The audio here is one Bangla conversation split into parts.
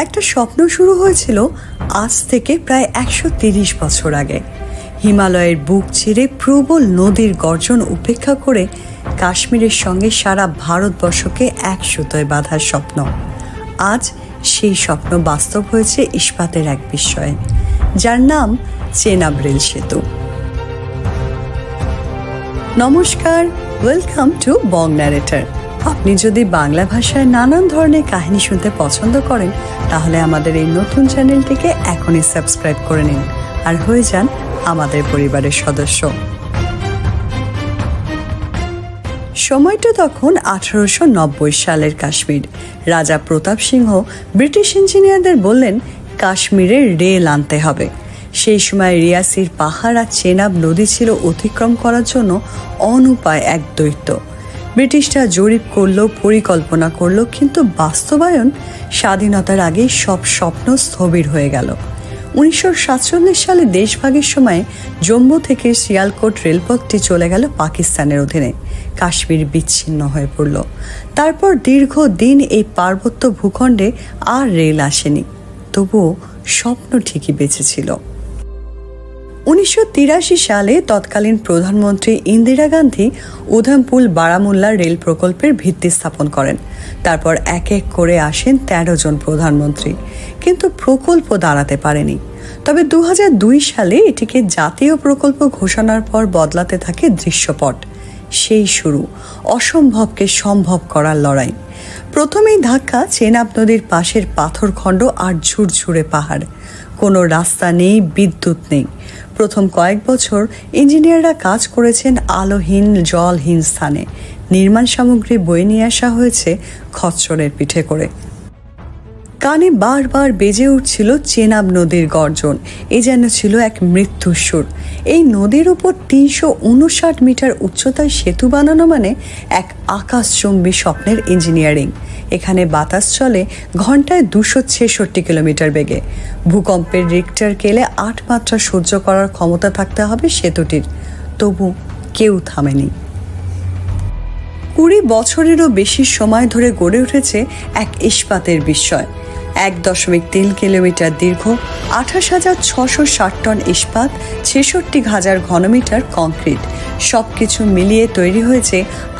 একটা স্বপ্ন শুরু হয়েছিল আজ থেকে প্রায় 130 বছর আগে। হিমালয়ের বুক চিরে প্রবল নদীর গর্জন উপেক্ষা করে কাশ্মীরের সঙ্গে সারা ভারতবর্ষকে এক সুতোয় বাঁধার স্বপ্ন। আজ সেই স্বপ্ন বাস্তব হয়েছে ইস্পাতের এক বিস্ময়ে, যার নাম চেনাব রেল সেতু। নমস্কার, ওয়েলকাম টু বং ন্যারেটর। আপনি যদি বাংলা ভাষায় নানান ধরনের কাহিনী শুনতে পছন্দ করেন, তাহলে আমাদের এই নতুন চ্যানেলটিকে এখনই সাবস্ক্রাইব করে নিন আর হয়ে যান আমাদের পরিবারের সদস্য। সময়টা তখন 1890 সালের কাশ্মীর। রাজা প্রতাপ সিংহ ব্রিটিশ ইঞ্জিনিয়ারদের বললেন কাশ্মীরে রেল আনতে হবে। সেই সময় রিয়াসির পাহাড় আর চেনাব নদী ছিল অতিক্রম করার জন্য অনুপায় এক দৈত্য। ব্রিটিশরা জরিপ করলো, পরিকল্পনা করলো, কিন্তু বাস্তবায়ন স্বাধীনতার আগেই সব স্বপ্ন স্থবির হয়ে গেল। 1947 সালে দেশভাগের সময় জম্মু থেকে সিয়ালকোট রেলপথটি চলে গেল পাকিস্তানের অধীনে। কাশ্মীর বিচ্ছিন্ন হয়ে পড়ল। তারপর দীর্ঘদিন এই পার্বত্য ভূখণ্ডে আর রেল আসেনি, তবুও স্বপ্ন ঠিকই বেঁচে ছিল। 1983 সালে তৎকালীন প্রধানমন্ত্রী ইন্দিরা গান্ধী উধমপুর বারামুল্লা রেল প্রকল্পের ভিত্তি স্থাপন করেন। তারপর এক এক করে আসেন 13 জন প্রধানমন্ত্রী, কিন্তু প্রকল্প দাঁড়াতে পারেনি। তবে 2002 সালে এটিকে জাতীয় প্রকল্প ঘোষণার পর বদলাতে থাকে দৃশ্যপট। সেই শুরু অসম্ভবকে সম্ভব করার লড়াই। প্রথমেই ধাক্কা চেনাব নদীর পাশের পাথরখণ্ড আর ঝুরঝুরে পাহাড়। কোনো রাস্তা নেই, বিদ্যুৎ নেই। প্রথম কয়েক বছর ইঞ্জিনিয়াররা কাজ করেছেন আলোহীন, জলহীন স্থানে। নির্মাণ সামগ্রী বয়ে নিয়ে আসা হয়েছে খচ্চরের পিঠে করে। কানে বারবার বেজে উঠছিল চেনাব নদীর গর্জন। এ যেন ছিল এক মৃত্যুর সুর। এই নদীর উপর 359 মিটার উচ্চতায় সেতু বানানো মানে এক আকাশচুম্বী স্বপ্নের ইঞ্জিনিয়ারিং। এখানে বাতাস চলে ঘন্টায় 266 কিলোমিটার বেগে। ভূকম্পের রিক্টার স্কেলে 8 মাত্রা সহ্য করার ক্ষমতা থাকতে হবে সেতুটির। তবু কেউ থামেনি। 20 বছরেরও বেশি সময় ধরে গড়ে উঠেছে এক ইস্পাতের বিস্ময়। 1.3 কিলোমিটার দীর্ঘ, 28,660 টন ইস্পাত, 66,000 ঘনমিটার কংক্রিট, সবকিছু মিলিয়ে তৈরি হয়েছে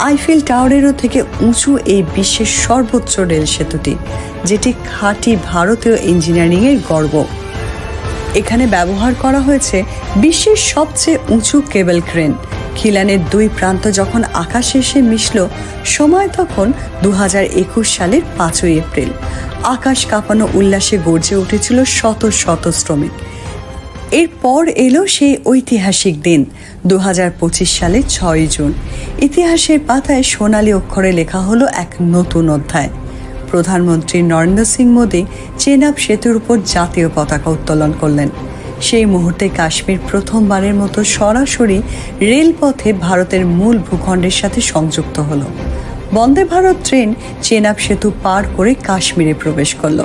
আইফেল টাওয়ারেরও থেকে উঁচু এই বিশ্বের সর্বোচ্চ রেল সেতুটি, যেটি খাঁটি ভারতীয় ইঞ্জিনিয়ারিংয়ের গর্ব। এখানে ব্যবহার করা হয়েছে বিশ্বের সবচেয়ে উঁচু কেবল ক্রেন। খিলানের 2 প্রান্ত যখন আকাশে এসে মিশল, সময় তখন 2021 সালের 5 এপ্রিল। আকাশ কাঁপানো উল্লাসে গর্জে উঠেছিল শত শত শ্রমিক। এরপর এলো সেই ঐতিহাসিক দিন, 2025 সালের 6 জুন। ইতিহাসের পাতায় সোনালী অক্ষরে লেখা হলো এক নতুন অধ্যায়। প্রধানমন্ত্রী নরেন্দ্র সিং মোদী চেনাব সেতুর উপর জাতীয় পতাকা উত্তোলন করলেন। সেই মুহূর্তে কাশ্মীর প্রথমবারের মতো সরাসরি রেলপথে ভারতের মূল ভূখণ্ডের সাথে সংযুক্ত হলো। বন্দে ভারত ট্রেন চেনাব সেতু পার করে কাশ্মীরে প্রবেশ করল।